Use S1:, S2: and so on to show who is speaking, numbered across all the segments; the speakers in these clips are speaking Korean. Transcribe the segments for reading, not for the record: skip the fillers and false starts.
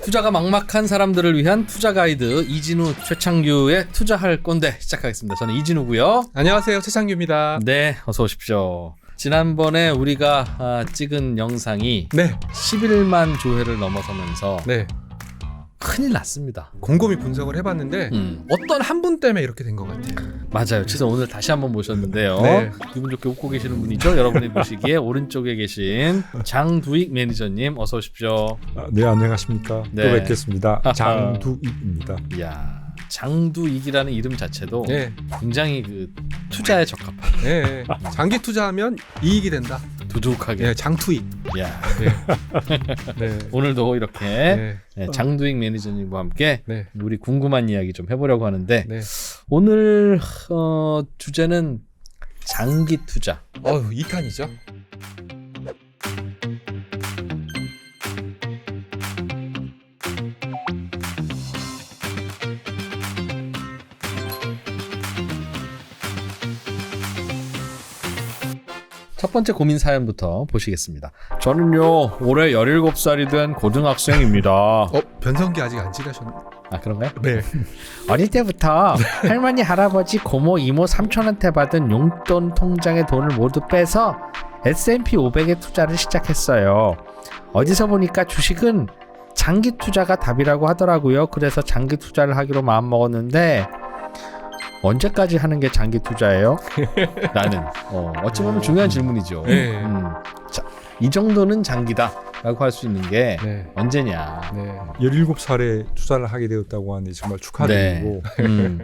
S1: 투자가 막막한 사람들을 위한 투자 가이드 이진우 최창규의 투자할 건데 시작하겠습니다. 저는 이진우고요.
S2: 안녕하세요, 최창규입니다.
S1: 네, 어서 오십시오. 지난번에 우리가 찍은 영상이
S2: 네,
S1: 11만 조회를 넘어서면서
S2: 네.
S1: 큰일 났습니다.
S2: 곰곰이 분석을 해봤는데 어떤 한 분 때문에 이렇게 된 것 같아요.
S1: 맞아요. 그래서 오늘 다시 한번 모셨는데요.
S2: 네.
S1: 기분 좋게 웃고 계시는 분이죠. 여러분이 보시기에 오른쪽에 계신 장두익 매니저님 어서 오십시오.
S3: 네, 안녕하십니까.
S1: 네.
S3: 또 뵙겠습니다. 장두익입니다.
S1: 이야, 장두익이라는 이름 자체도
S2: 네,
S1: 굉장히 그 투자에 적합한
S2: 네. 장기 투자하면 이익이 된다.
S1: 두둑하게.
S2: 네, 장투익.
S1: 야,
S2: 네,
S1: 오늘도 이렇게
S2: 네,
S1: 네, 장두익 매니저님과 함께
S2: 네,
S1: 우리 궁금한 이야기 좀 해보려고 하는데
S2: 네.
S1: 오늘 주제는 장기 투자.
S2: 2탄이죠.
S1: 첫 번째 고민 사연부터 보시겠습니다. 저는요 올해 17살이 된 고등학생입니다.
S2: 변성기 아직 안 지나셨네.
S1: 아, 그런가요?
S2: 네.
S1: 어릴 때부터 할머니, 할아버지, 고모, 이모, 삼촌한테 받은 용돈 통장에 돈을 모두 빼서 S&P 500에 투자를 시작했어요. 어디서 보니까 주식은 장기 투자가 답이라고 하더라고요. 그래서 장기 투자를 하기로 마음먹었는데 언제까지 하는 게 장기 투자예요? 나는 어찌 보면 중요한 질문이죠.
S2: 네.
S1: 자, 이 정도는 장기다 라고 할 수 있는 게
S2: 네.
S1: 언제냐.
S2: 네.
S3: 17살에 투자를 하게 되었다고 하니 정말 축하드리고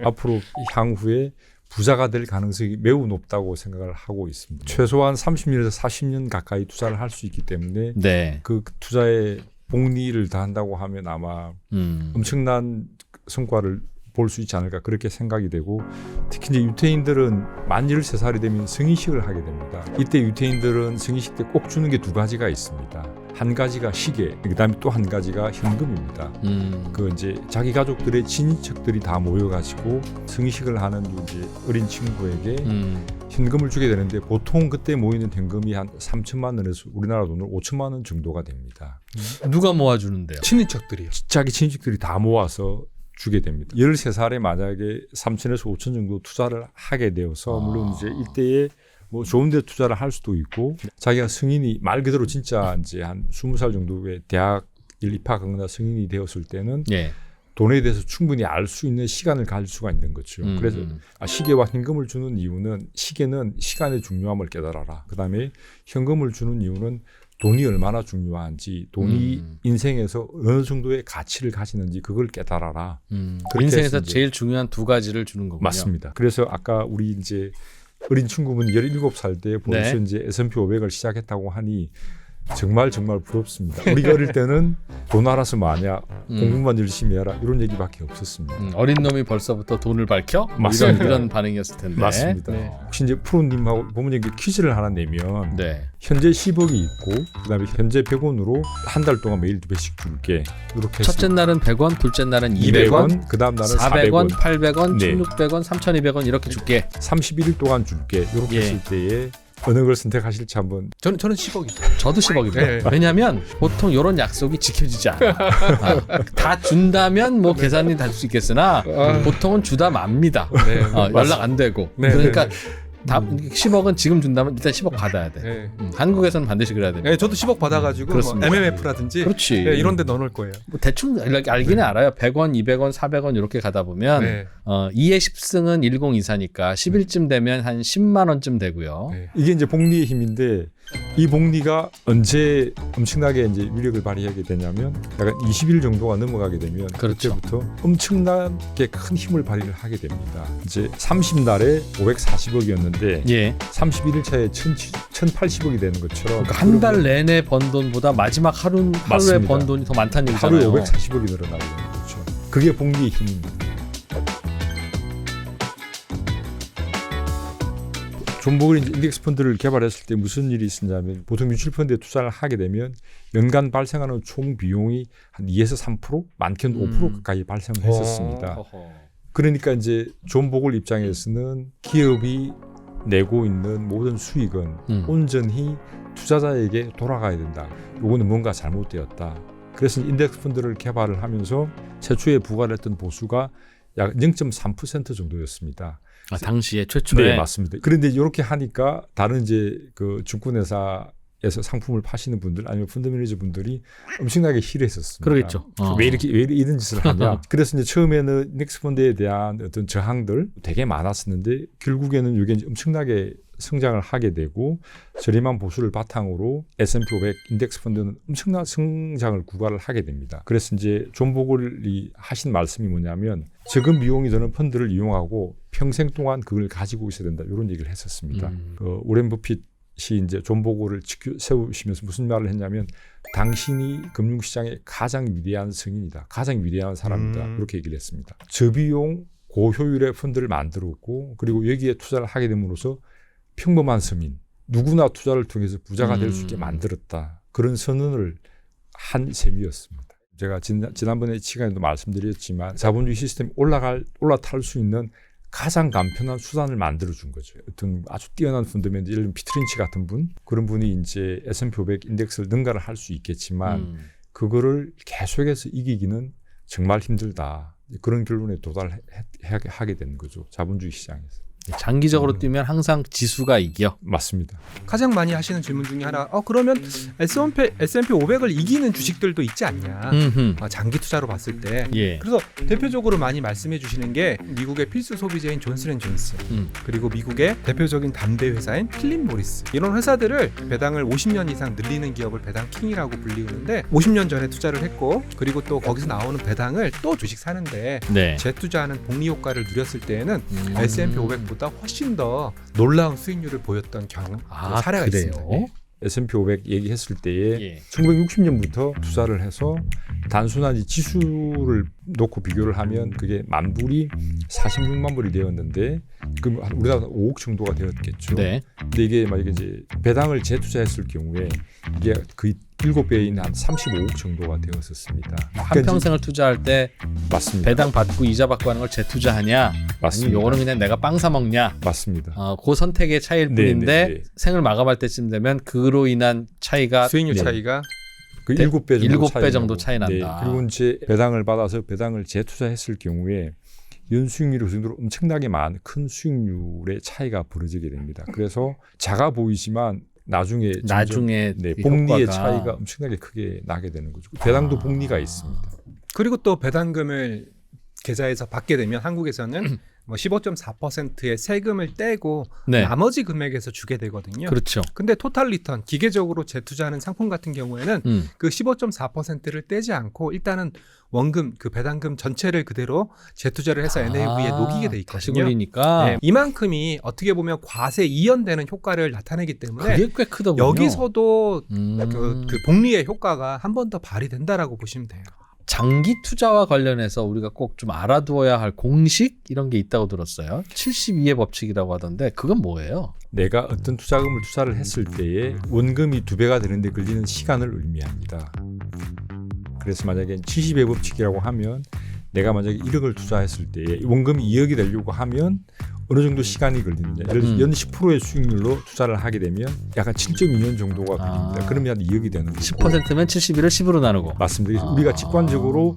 S3: 앞으로 향후에 부자가 될 가능성이 매우 높다고 생각을 하고 있습니다. 최소한 30년에서 40년 가까이 투자를 할 수 있기 때문에
S1: 네.
S3: 그 투자에 복리를 다한다고 하면 아마 엄청난 성과를 볼 수 있지 않을까 그렇게 생각이 되고, 특히 이제 유태인들은 만 13살이 되면 성인식을 하게 됩니다. 이때 유태인들은 성인식 때 꼭 주는 게 두 가지가 있습니다. 한 가지가 시계, 그다음에 또 한 가지가 현금입니다. 그 이제 자기 가족들의 친인척들이 다 모여가지고 성인식을 하는 이제 어린 친구에게 현금을 주게 되는데, 보통 그때 모이는 현금이 한 3천만 원에서 우리나라 돈으로 5천만 원 정도가 됩니다.
S1: 누가 모아주는데요?
S2: 친인척들이요.
S3: 자기 친인척들이 다 모아서 주게 됩니다. 13살에 만약에 3천에서 5천 정도 투자를 하게 되어서, 물론 이제 이때에 뭐 좋은 데 투자를 할 수도 있고, 자기가 성인이 말 그대로 진짜 이제 한 20살 정도의 대학 입학하거나 성인이 되었을 때는
S1: 예.
S3: 돈에 대해서 충분히 알 수 있는 시간을 가질 수가 있는 거죠. 그래서 시계와 현금을 주는 이유는, 시계는 시간의 중요함을 깨달아라. 그다음에 현금을 주는 이유는 돈이 얼마나 중요한지, 돈이 인생에서 어느 정도의 가치를 가지는지 그걸 깨달아라.
S1: 인생에서 제일 중요한 두 가지를 주는 거군요.
S3: 맞습니다. 그래서 아까 우리 이제 어린 친구분 17살 때 벌써
S1: 네.
S3: 이제 S&P 500을 시작했다고 하니 정말 부럽습니다. 우리가 어릴 때는 돈 알아서 뭐하냐, 공부만 열심히 해라, 이런 얘기밖에 없었습니다.
S1: 어린 놈이 벌써부터 돈을 밝혀? 뭐
S3: 맞습니다.
S1: 이런 반응이었을 텐데.
S3: 맞습니다.
S2: 네.
S3: 혹시 이제 프로님하고 부모님께 퀴즈를 하나 내면
S1: 네.
S3: 현재 10억이 있고 그다음에 현재 100원으로 한 달 동안 매일 2배씩 줄게, 이렇게
S1: 첫째 날은 100원, 둘째 날은 200원,
S3: 200원, 그 다음 날은
S1: 400원,
S3: 400원,
S1: 800원,
S3: 네.
S1: 1600원, 3200원 이렇게 줄게.
S3: 31일 동안 줄게, 이렇게
S1: 예.
S3: 했을 때에 어느 걸 선택하실지 한번.
S2: 저는 10억이죠.
S1: 저도 10억입니다.
S2: 네.
S1: 왜냐하면 보통 이런 약속이 지켜지지 않아. 다 준다면 뭐 계산이 될 수 있겠으나 보통은 주다 맙니다.
S2: 네.
S1: 연락 안 되고.
S2: 네.
S1: 그러니까 10억은 지금 준다면 일단 10억 받아야 돼.
S2: 네.
S1: 한국에서는 반드시 그래야 됩니다.
S2: 네, 저도 10억 받아가지고 뭐
S1: 그렇습니다.
S2: MMF라든지
S1: 그렇지.
S2: 네, 이런 데 넣어놓을 거예요.
S1: 뭐 대충 알기는 알아요. 100원, 200원, 400원 이렇게 가다 보면
S2: 네.
S1: 2의 10승은 1024니까 10일쯤 되면 한 10만 원쯤 되고요.
S2: 네.
S3: 이게 이제 복리의 힘인데, 이 복리가 언제 엄청나게 이제 위력을 발휘하게 되냐면, 약간 20일 정도가 넘어가게 되면
S1: 그렇죠.
S3: 그때부터 엄청나게 큰 힘을 발휘를 하게 됩니다. 이제 30날에 540억이었는데
S1: 예.
S3: 31일 차에 1080억이 되는 것처럼,
S1: 그러니까 한 달 내내 번 돈보다 마지막 하루에
S3: 맞습니다.
S1: 번 돈이 더 많다는 얘기잖아요.
S3: 하루에 540억이 늘어나게 되는 거죠. 그게 복리의 힘입니다. 존 버글이 인덱스 펀드를 개발했을 때 무슨 일이 있었냐면, 보통 뮤추얼 펀드에 투자를 하게 되면 연간 발생하는 총 비용이 한 2에서 3%, 많게는 5% 가까이 발생을 했었습니다. 그러니까 이제 존 버글 입장에서는 기업이 내고 있는 모든 수익은 온전히 투자자에게 돌아가야 된다. 요거는 뭔가 잘못되었다. 그래서 인덱스 펀드를 개발을 하면서 최초에 부과를 했던 보수가 약 0.3% 정도였습니다.
S1: 당시에 최초에.
S3: 네, 맞습니다. 그런데 이렇게 하니까 다른 이제 그 증권회사에서 상품을 파시는 분들 아니면 펀드 매니저 분들이 엄청나게 싫어했었습니다.
S1: 그러겠죠.
S3: 왜 이런 짓을 하냐. 그래서 이제 처음에는 인덱스 펀드에 대한 어떤 저항들 되게 많았었는데 결국에는 이게 엄청나게 성장을 하게 되고 저렴한 보수를 바탕으로 S&P 500 인덱스 펀드는 엄청난 성장을 구가를 하게 됩니다. 그래서 이제 존 보글이 하신 말씀이 뭐냐면 적은 비용이 드는 펀드를 이용하고 평생 동안 그걸 가지고 있어야 된다 이런 얘기를 했었습니다. 그 오렌 버핏이 이제 존 보글을 세우시면서 무슨 말을 했냐면 당신이 금융시장의 가장 위대한 성인이다. 가장 위대한 사람이다. 이렇게 얘기를 했습니다. 저비용 고효율의 펀드를 만들었고 그리고 여기에 투자를 하게 됨으로써 평범한 서민 누구나 투자를 통해서 부자가 될 수 있게 만들었다. 그런 선언을 한 셈이었습니다. 제가 지난번에 시간에도 말씀드렸지만 자본주의 시스템이 올라탈 수 있는 가장 간편한 수단을 만들어준 거죠. 어떤 아주 뛰어난 펀드맨, 예를 들면 피트린치 같은 분, 그런 분이 이제 S&P 500 인덱스를 능가를 할 수 있겠지만 그거를 계속해서 이기기는 정말 힘들다. 그런 결론에 도달하게 되는 거죠. 자본주의 시장에서.
S1: 장기적으로 뛰면 항상 지수가 이겨.
S3: 맞습니다.
S2: 가장 많이 하시는 질문 중에 하나. 그러면 S&P 500을 이기는 주식들도 있지 않냐? 장기 투자로 봤을 때.
S1: 예.
S2: 그래서 대표적으로 많이 말씀해 주시는 게 미국의 필수 소비재인 존슨앤존슨 그리고 미국의 대표적인 담배 회사인 필립 모리스 이런 회사들을 배당을 50년 이상 늘리는 기업을 배당 킹이라고 불리우는데 50년 전에 투자를 했고 그리고 또 거기서 나오는 배당을 또 주식 사는데
S1: 네.
S2: 재투자하는 복리 효과를 누렸을 때에는 S&P 500 보다 훨씬 더 놀라운 수익률을 보였던 사례가
S1: 그래요?
S2: 있습니다. 예.
S3: S&P 500 얘기했을 때에
S1: 예.
S3: 1960년부터 투자를 해서 단순한 이 지수를 놓고 비교를 하면 그게 만 불이 46만 불이 되었는데 그럼 우리나라 5억 정도가 되었겠죠.
S1: 네.
S3: 근데 이게 만약에 이제 배당을 재투자했을 경우에 이게 거의 7배인 한 35억 정도가 되었었습니다.
S1: 한 평생을 투자할 때
S3: 맞습니다.
S1: 배당 받고 이자 받고 하는 걸 재투자하냐? 아니면
S3: 맞습니다.
S1: 요거는 그냥 내가 빵 사 먹냐?
S3: 맞습니다.
S1: 그 선택의 차이일 뿐인데
S3: 네.
S1: 생을 마감할 때쯤 되면 그로 인한 차이가
S2: 수익률
S3: 네.
S2: 차이가
S3: 그
S1: 네,
S3: 7배
S1: 정도 차이 난다.
S3: 네. 그리고 이제 배당을 받아서 배당을 재투자했을 경우에 연수익률이 그 정도로 엄청나게 많은 큰 수익률의 차이가 벌어지게 됩니다. 그래서 작아 보이지만 나중에 네, 복리의
S1: 효과가.
S3: 차이가 엄청나게 크게 나게 되는 거죠. 배당도 복리가 있습니다.
S2: 그리고 또 배당금을 계좌에서 받게 되면 한국에서는 15.4%의 세금을 떼고
S1: 네.
S2: 나머지 금액에서 주게 되거든요.
S1: 그렇죠.
S2: 근데 토탈 리턴 기계적으로 재투자하는 상품 같은 경우에는 그 15.4%를 떼지 않고 일단은 원금 그 배당금 전체를 그대로 재투자를 해서 NAV에 녹이게 돼
S1: 다시
S2: 있거든요.
S1: 굴리니까
S2: 네, 이만큼이 어떻게 보면 과세 이연되는 효과를 나타내기 때문에
S1: 그게 꽤 크더군요.
S2: 여기서도 그 복리의 효과가 한 번 더 발휘된다라고 보시면 돼요.
S1: 장기 투자와 관련해서 우리가 꼭 좀 알아두어야 할 공식 이런 게 있다고 들었어요. 72의 법칙이라고 하던데 그건 뭐예요?
S3: 내가 어떤 투자금을 투자를 했을 때에 원금이 2배가 되는데 걸리는 시간을 의미합니다. 그래서 만약에 70의 법칙이라고 하면 내가 만약에 1억을 투자했을 때에 원금이 2억이 되려고 하면 어느 정도 시간이 걸리느냐. 예를 들어서 연 10%의 수익률로 투자를 하게 되면 약간 7.2년 정도가 걸립니다. 그러면 한 2억이 되는 거고.
S1: 10%면 71을 10으로 나누고.
S3: 맞습니다. 우리가 직관적으로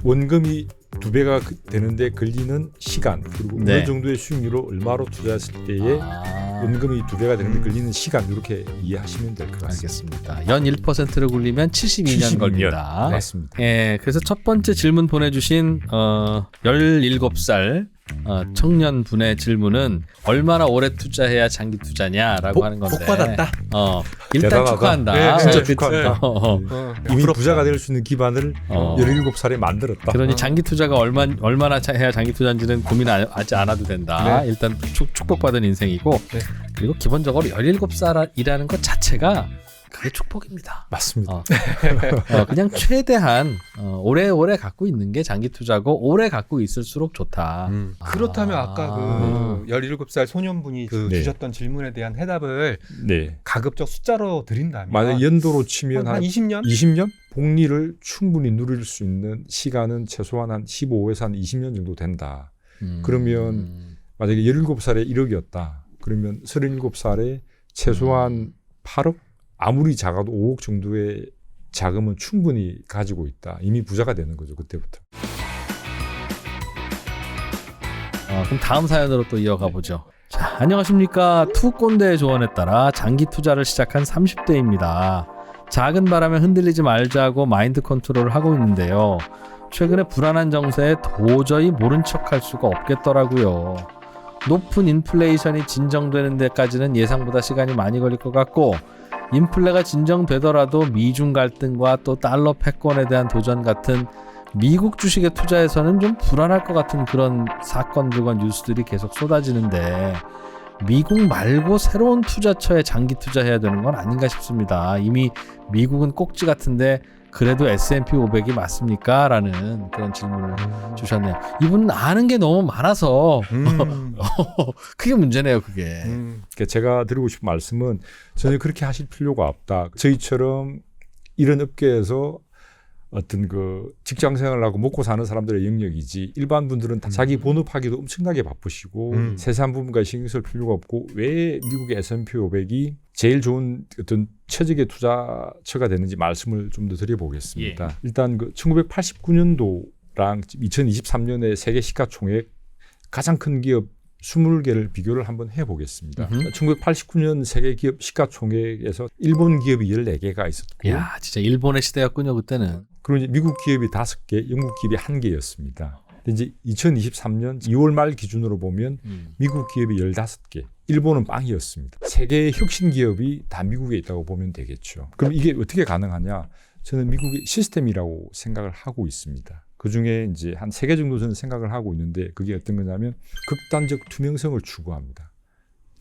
S3: 원금이 2배가 되는데 걸리는 시간 그리고
S1: 네.
S3: 어느 정도의 수익률로 얼마로 투자했을 때에 원금이 2배가 되는데 걸리는 시간 이렇게 이해하시면 될 것 같습니다.
S1: 알겠습니다. 연 1%를 굴리면 72년 걸린다.
S3: 맞습니다.
S1: 예, 그래서 첫 번째 질문 보내주신 17살 청년분의 질문은 얼마나 오래 투자해야 장기 투자냐라고 하는 건데.
S2: 복 받았다.
S1: 일단
S3: 대단하다.
S1: 축하한다.
S2: 네, 진짜
S3: 축하한다. 이미
S2: 부럽다.
S3: 부자가 될 수 있는 기반을 17살에 만들었다.
S1: 그러니 장기 투자가 얼마나 해야 장기 투자인지는 고민하지 않아도 된다.
S2: 네.
S1: 일단 축복받은 인생이고
S2: 네.
S1: 그리고 기본적으로 17살이라는 것 자체가 그게 축복입니다.
S3: 맞습니다.
S1: 그냥 최대한 오래오래 갖고 있는 게 장기 투자고 오래 갖고 있을수록 좋다.
S2: 그렇다면 아까 그 17살 소년분이 그
S3: 네.
S2: 주셨던 질문에 대한 해답을
S3: 네.
S2: 가급적 숫자로 드린다면
S3: 만약 연도로 치면
S2: 한 20년?
S3: 20년? 복리를 충분히 누릴 수 있는 시간은 최소한 한 15에서 한 20년 정도 된다. 그러면 만약에 17살에 1억이었다. 그러면 37살에 최소한 8억? 아무리 작아도 5억 정도의 자금은 충분히 가지고 있다. 이미 부자가 되는 거죠. 그때부터.
S1: 그럼 다음 사연으로 또 이어가 보죠. 자, 안녕하십니까. 투꼰대의 조언에 따라 장기 투자를 시작한 30대입니다. 작은 바람에 흔들리지 말자고 마인드 컨트롤을 하고 있는데요. 최근에 불안한 정세에 도저히 모른 척할 수가 없겠더라고요. 높은 인플레이션이 진정되는 데까지는 예상보다 시간이 많이 걸릴 것 같고, 인플레가 진정되더라도 미중 갈등과 또 달러 패권에 대한 도전 같은 미국 주식에 투자해서는 좀 불안할 것 같은 그런 사건들과 뉴스들이 계속 쏟아지는데, 미국 말고 새로운 투자처에 장기 투자해야 되는 건 아닌가 싶습니다. 이미 미국은 꼭지 같은데 그래도 S&P 500이 맞습니까? 라는 그런 질문을 주셨네요. 이분은 아는 게 너무 많아서 그게 문제네요. 그게.
S3: 그러니까 제가 드리고 싶은 말씀은 전혀 그렇게 하실 필요가 없다. 저희처럼 이런 업계에서 어떤 그 직장 생활하고 먹고 사는 사람들의 영역이지, 일반 분들은 다 자기 본업하기도 엄청나게 바쁘시고 세세한 부분까지 신경 쓸 필요가 없고, 왜 미국의 S&P 500이 제일 좋은 어떤 최적의 투자처가 되는지 말씀을 좀 더 드려보겠습니다. 예. 일단 그 1989년도랑 2023년의 세계 시가총액 가장 큰 기업 20개를 비교를 한번 해보겠습니다. 1989년 세계 기업 시가총액에서 일본 기업이 14개가 있었고,
S1: 야, 진짜 일본의 시대였군요, 그때는.
S3: 그리고 이제 미국 기업이 5개, 영국 기업이 1개였습니다. 근데 이제 2023년 2월 말 기준으로 보면 미국 기업이 15개, 일본은 빵이었습니다. 세계의 혁신 기업이 다 미국에 있다고 보면 되겠죠. 그럼 이게 어떻게 가능하냐? 저는 미국의 시스템이라고 생각을 하고 있습니다. 그 중에 이제 한 3개 정도 저는 생각을 하고 있는데, 그게 어떤 거냐면 극단적 투명성을 추구합니다.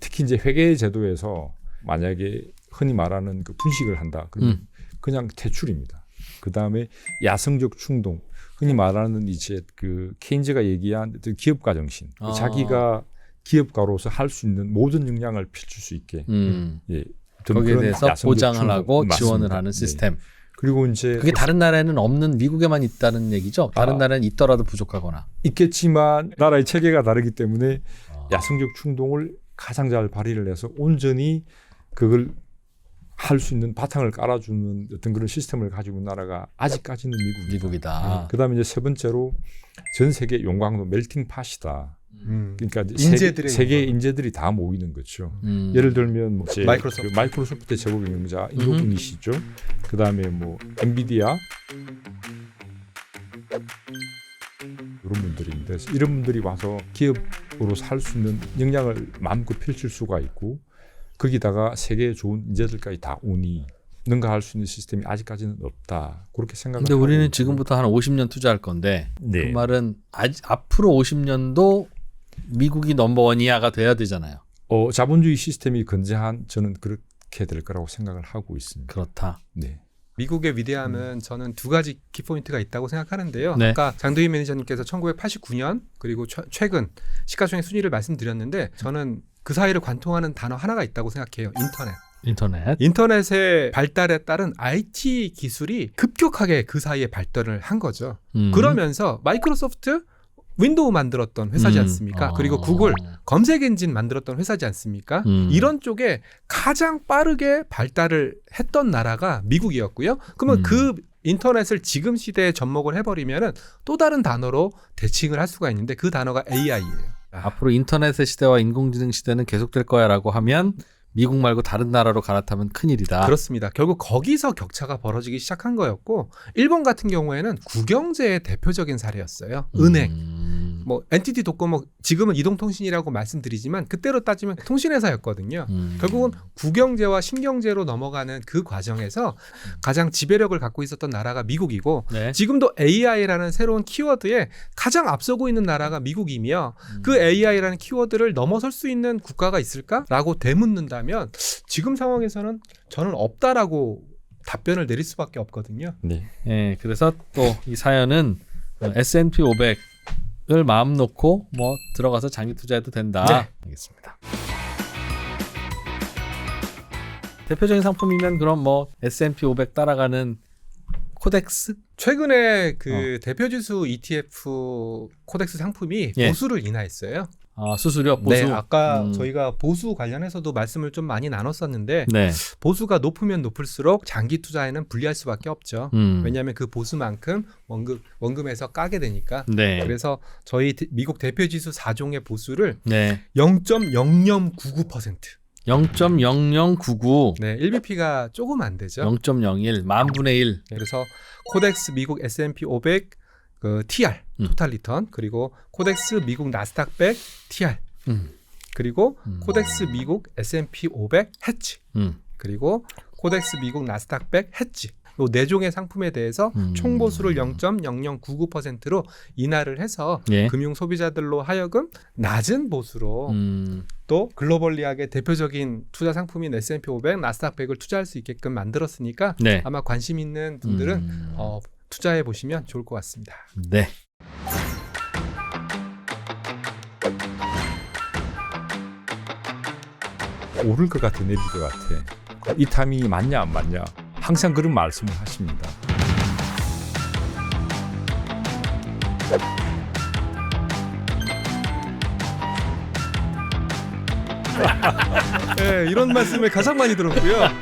S3: 특히 이제 회계 제도에서 만약에 흔히 말하는 그 분식을 한다, 그러면 그냥 퇴출입니다. 그 다음에 야성적 충동, 흔히 말하는 이제 그 케인즈가 얘기한 기업가 정신, 자기가 기업가로서 할 수 있는 모든 역량을 펼칠 수 있게, 예,
S1: 거기에 대해서 보장을 하고 지원을
S3: 맞습니다.
S1: 하는 시스템.
S3: 네. 그리고 이제
S1: 그게 다른 나라에는 없는, 미국에만 있다는 얘기죠. 다른 나라는 있더라도 부족하거나.
S3: 있겠지만 나라의 체계가 다르기 때문에 야성적 충동을 가장 잘 발휘를 해서 온전히 그걸 할 수 있는 바탕을 깔아주는 어떤 그런 시스템을 가지고 있는 나라가 아직까지는 미국이다. 그다음에 이제 세 번째로 전 세계 용광로 멜팅 팟이다. 그러니까
S2: 인재들의
S3: 세계 인재들이 다 모이는 거죠. 예를 들면 뭐 마이크로소프트 제복 경영자 인도분이시죠. 그다음에 뭐 엔비디아 이런 분들인데, 이런 분들이 와서 기업으로서 할 수 있는 역량을 마음껏 펼칠 수가 있고, 거기다가 세계에 좋은 인재들까지 다 오니 능가할 수 있는 시스템이 아직까지는 없다. 그렇게 생각을.
S1: 근데 우리는 지금부터 한 50년 투자할 건데, 네. 그 말은 앞으로 50년도 미국이 넘버원 이하가 돼야 되잖아요.
S3: 자본주의 시스템이 건재한, 저는 그렇게 될 거라고 생각을 하고 있습니다.
S1: 그렇다.
S3: 네.
S2: 미국의 위대함은 저는 두 가지 키포인트가 있다고 생각하는데요.
S1: 네.
S2: 아까 장도희 매니저님께서 1989년 그리고 최근 시가총액 순위를 말씀드렸는데, 저는 그 사이를 관통하는 단어 하나가 있다고 생각해요. 인터넷의 발달에 따른 IT 기술이 급격하게 그 사이에 발달을 한 거죠. 그러면서 마이크로소프트 윈도우 만들었던 회사지 않습니까? 그리고 구글 검색 엔진 만들었던 회사지 않습니까? 이런 쪽에 가장 빠르게 발달을 했던 나라가 미국이었고요. 그러면 그 인터넷을 지금 시대에 접목을 해버리면은 또 다른 단어로 대칭을 할 수가 있는데, 그 단어가 AI예요.
S1: 앞으로 인터넷의 시대와 인공지능 시대는 계속될 거야라고 하면 미국 말고 다른 나라로 갈아타면 큰일이다.
S2: 그렇습니다. 결국 거기서 격차가 벌어지기 시작한 거였고, 일본 같은 경우에는 국영제의 대표적인 사례였어요. 은행. 뭐 NTT 도코모, 지금은 이동통신이라고 말씀드리지만 그때로 따지면 통신회사였거든요. 결국은 국영제와 신경제로 넘어가는 그 과정에서 가장 지배력을 갖고 있었던 나라가 미국이고, 네. 지금도 AI라는 새로운 키워드에 가장 앞서고 있는 나라가 미국이며, 그 AI라는 키워드를 넘어설 수 있는 국가가 있을까라고 되묻는다면 지금 상황에서는 저는 없다라고 답변을 내릴 수밖에 없거든요.
S1: 네. 네, 그래서 또 이 사연은 S&P 500을 마음 놓고 뭐 들어가서 장기 투자해도 된다. 네. 알겠습니다. 대표적인 상품이면 그럼 뭐 S&P 500 따라가는 코덱스?
S2: 최근에 그 대표지수 ETF 코덱스 상품이 보수를 인하했어요.
S1: 수수료 보수.
S2: 네, 아까 저희가 보수 관련해서도 말씀을 좀 많이 나눴었는데
S1: 네.
S2: 보수가 높으면 높을수록 장기 투자에는 불리할 수밖에 없죠. 왜냐하면 그 보수만큼 원금에서 까게 되니까.
S1: 네.
S2: 그래서 저희 미국 대표지수 4종의 보수를
S1: 네.
S2: 0.0099%.
S1: 0.0099.
S2: 네, 1bp가 조금 안 되죠.
S1: 0.01 만분의 1.
S2: 그래서 코덱스 미국 S&P 500 그 TR 토탈 리턴, 그리고 코덱스 미국 나스닥 100 TR, 그리고 코덱스 미국 S&P 500 해치, 그리고 코덱스 미국 나스닥 100 해치. 요 네 종의 상품에 대해서 총 보수를 0.0099%로 인하를 해서
S1: 예.
S2: 금융 소비자들로 하여금 낮은 보수로 또 글로벌리하게 대표적인 투자 상품인 S&P 500, 나스닥 100을 투자할 수 있게끔 만들었으니까
S1: 네.
S2: 아마 관심 있는 분들은 투자해 보시면 좋을 것 같습니다.
S1: 네.
S3: 오를 것 같아, 내릴 것 같아. 이 타이밍이 맞냐 안 맞냐 항상 그런 말씀을 하십니다.
S2: 네, 이런 말씀을 가장 많이 들었고요. 네.